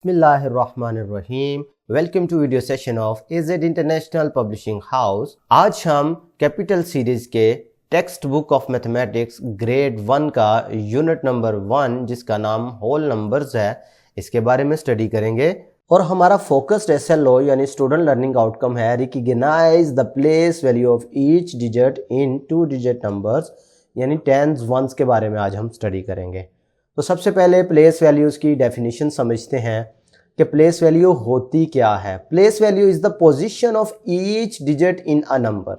बिस्मिल्लाहिर्रहमानिर्रहीम। Welcome to video session of AZ international publishing house. आज हम कैपिटल सीरीज के text book of mathematics grade 1 का unit number 1 जिसका नाम होल नंबर्स है, इसके बारे में स्टडी करेंगे। और हमारा फोकस्ड एसएलओ यानी स्टूडेंट लर्निंग आउटकम है recognise the place value of each digit in 2 digit numbers यानी टेंस वंस के बारे में आज हम स्टडी करेंगे। तो सबसे पहले प्लेस वैल्यूज़ की डेफिनेशन समझते हैं कि प्लेस वैल्यू होती क्या है। Place value is the position of each digit in a number.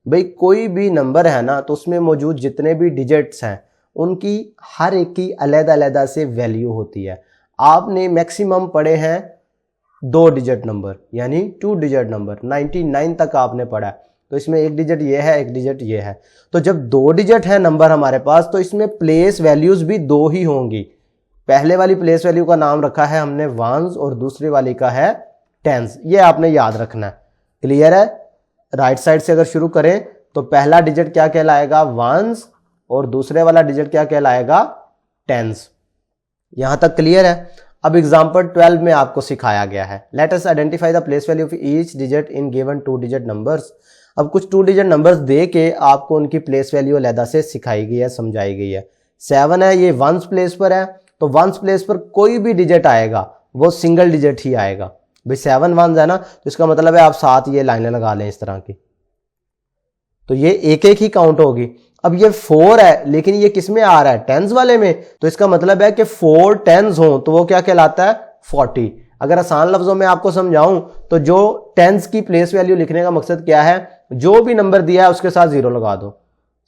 भाई कोई भी नंबर है ना, तो उसमें मौजूद जितने भी डिजिट्स हैं उनकी हर एक की अलग-अलग से वैल्यू होती है। आपने मैक्सिमम पढ़े हैं 2 डिजिट नंबर यानी 2 डिजिट नंबर, 99 तक आपने पढ़ा है। तो इसमें एक डिजिट ये है, एक डिजिट ये है। तो जब 2 डिजिट है नंबर हमारे पास, तो इसमें प्लेस वैल्यूज भी 2 ही होंगी। पहले वाली प्लेस वैल्यू का नाम रखा है हमने वंस और दूसरी वाली का है टेंस। ये आपने याद रखना है। क्लियर है? राइट साइड से अगर शुरू करें तो पहला डिजिट क्या कहलाएगा? वंस, और दूसरे वाला डिजिट क्या कहलाएगा? टेंस। यहां तक क्लियर है? अब एग्जांपल 12 में आपको सिखाया गया है, let us identify the place value of each digit in given 2 digit numbers. अब कुछ 2 डिजिट नंबर्स दे के आपको उनकी प्लेस वैल्यू अलग से सिखाई गई है, समझाई गई है। 7 है, ये वंस प्लेस पर है, तो वंस प्लेस पर कोई भी डिजिट आएगा वो सिंगल डिजिट ही आएगा। भाई 7 वंस है ना, तो इसका मतलब है आप 7 ये लाइनें लगा लें इस तरह की, तो ये एक एक ही काउंट होगी। अब ये 4 है, लेकिन ये किस में आ रहा है? टेंस वाले में, तो इसका मतलब है कि 4 टेंस हो तो वो क्या कहलाता है? 40। अगर आसान लफ्जों में आपको समझाऊं तो जो टेंस की प्लेस वैल्यू लिखने का मकसद क्या है? जो भी नंबर दिया है उसके साथ 0 लगा दो।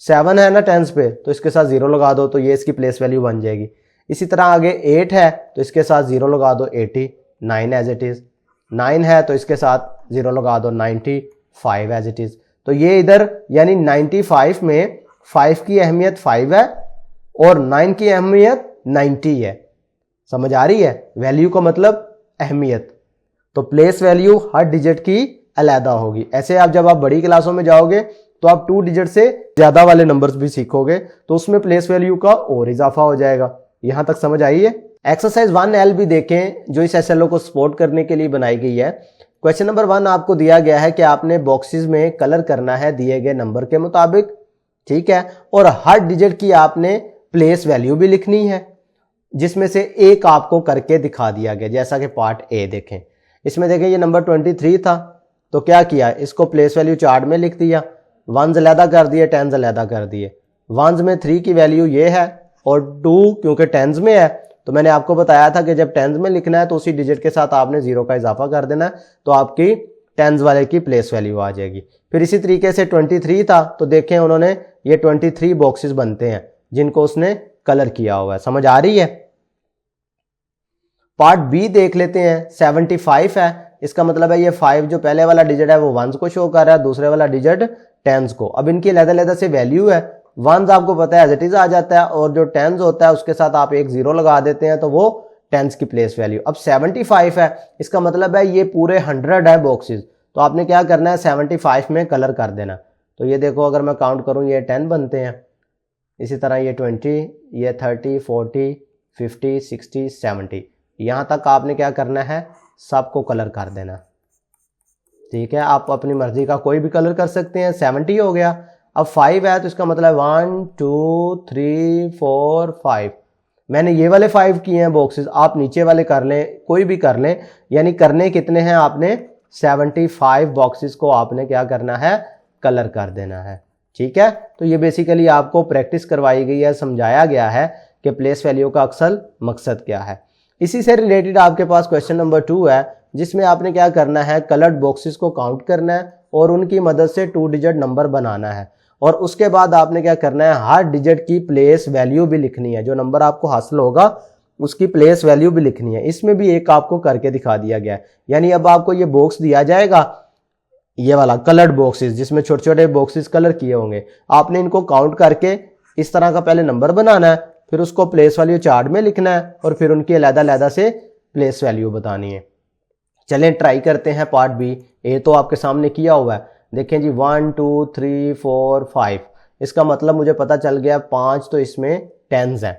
7 है ना टेंस पे, तो इसके साथ 0 लगा दो, तो ये इसकी प्लेस वैल्यू बन जाएगी। इसी तरह आगे 8 है तो इसके साथ 0 लगा दो, 80। 9 एज इट इज। 9 है तो इसके साथ 0 लगा दो, 95 एज इट इज। तो ये इधर यानी 95 में 5 की अहमियत 5 है और 9 की अहमियत 90 है। समझ आ रही है? वैल्यू का मतलब अहमियत। तो प्लेस वैल्यू हर डिजिट की अलग होगी। ऐसे आप जब आप बड़ी क्लासों में जाओगे तो आप 2 डिजिट से ज्यादा वाले नंबर्स भी सीखोगे, तो उसमें प्लेस वैल्यू का और इजाफा हो जाएगा। यहां तक समझ आई है? एक्सरसाइज 1L भी देखें जो इस एसएलओ को सपोर्ट करने के लिए बनाई गई है। क्वेश्चन नंबर 1 आपको दिया गया है कि आपने बॉक्सेस में कलर करना है दिए गए नंबर के मुताबिक, ठीक है, और हर डिजिट की आपने प्लेस वैल्यू भी लिखनी है, जिसमें से एक आपको करके दिखा दिया गया। जैसा कि पार्ट ए देखें, इसमें देखें ये नंबर 23 था, तो क्या किया? इसको प्लेस वैल्यू चार्ट में लिख दिया, वंस अलहदा कर दिए, टेंस अलहदा कर दिए। वंस में 3 की वैल्यू ये है और 2 क्योंकि टेंस में है, तो मैंने आपको बताया था कि जब टेंस में लिखना है तो उसी डिजिट के साथ आपने 0 का इजाफा कर देना है, तो आपकी टेंस वाले की प्लेस वैल्यू आ जाएगी। फिर इसी तरीके से 23 था, तो देखें उन्होंने ये 23 बॉक्सेस बनते हैं जिनको उसने कलर किया हुआ है। समझ आ रही है? पार्ट बी देख लेते हैं। 75 है, इसका मतलब है ये 5 जो पहले वाला डिजिट है वो वंस को शो कर रहा है, दूसरे वाला डिजिट टेंस को। अब इनकी अलग-अलग से वैल्यू है। वंस आपको पता है एज इट इज आ जाता है, और जो टेंस होता है उसके साथ आप एक 0 लगा देते हैं, तो वो टेंस की प्लेस वैल्यू। अब 75 है, इसका मतलब है ये पूरे 100 है बॉक्सेस, तो आपने क्या करना है? 75 में कलर कर देना। तो ये देखो, अगर मैं काउंट करूं ये 10 बनते हैं, इसी तरह ये 20, ये 30, 40, 50, 60, 70, यहां तक आपने क्या करना है? सबको कलर कर देना। ठीक है, आप अपनी मर्जी का कोई भी कलर कर सकते हैं। 70 हो गया। अब 5 है, तो इसका मतलब 1 2 3 4 5। मैंने ये वाले 5 किए हैं बॉक्सेस, आप नीचे वाले कर लें, कोई भी कर लें। यानी करने कितने हैं आपने? 75 बॉक्सेस को आपने क्या करना है? कलर कर देना है। ठीक है, तो ये बेसिकली आपको प्रैक्टिस करवाई गई है, समझाया गया है कि प्लेस वैल्यू का अक्सर मकसद क्या है। इसी से रिलेटेड आपके पास क्वेश्चन नंबर 2 है, जिसमें आपने क्या करना है? कलर्ड बॉक्सेस को काउंट करना है और उनकी मदद से 2 डिजिट नंबर बनाना है, और उसके बाद आपने क्या करना है? हर डिजिट की प्लेस वैल्यू भी लिखनी है। जो नंबर आपको हासिल होगा उसकी प्लेस वैल्यू भी लिखनी है। इसमें भी एक आपको करके दिखा दिया गया है। यानी अब आपको ये बॉक्स दिया जाएगा, ये वाला कलर्ड बॉक्सेस, जिसमें छोटे छोटे बॉक्सेस कलर किए होंगे। आपने इनको काउंट करके इस तरह का पहले नंबर बनाना है, फिर उसको प्लेस वैल्यू चार्ट में लिखना है, और फिर उनकी अलग-अलग से प्लेस वैल्यू बतानी है। चलें ट्राई करते हैं पार्ट बी। ए तो आपके सामने किया हुआ है, देखें जी 1 2 3 4 5। इसका मतलब मुझे पता चल गया 5 तो इसमें टेंस है।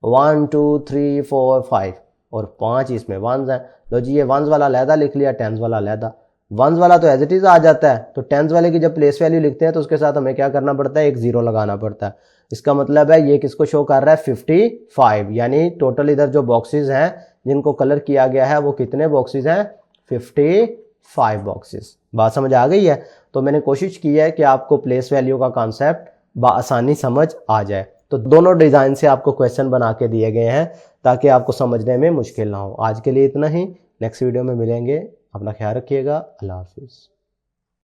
1 2 3 4 5। और 5 इसमें वंस हैं। लो जी ये वंस वाला अलहदा लिख लिया, टेंस वाला अलहदा। वंस वाला तो एज इट इज आ जाता है, तो टेंस वाले की जब प्लेस वैल्यू लिखते हैं तो उसके साथ हमें क्या करना पड़ता है, एक जीरो लगाना पड़ता है। इसका मतलब है ये किसको शो कर रहा है, 55, यानी टोटल इधर जो बॉक्सेस हैं जिनको कलर किया गया है वो कितने बॉक्सेस हैं, 55 बॉक्सेस। बात समझ आ गई है। तो मैंने कोशिश की है कि आपको प्लेस वैल्यू का कॉन्सेप्ट आसानी समझ आ जाए। तो दोनों डिज़ाइन से आपको क्वेश्चन बना के दिए गए हैं ताकि आपको समझने में मुश्किल ना हो। आज के लिए इतना ही, नेक्स्ट वीडियो में मिलेंगे। अपना ख्याल रखिएगा। अल्लाह हाफिज़।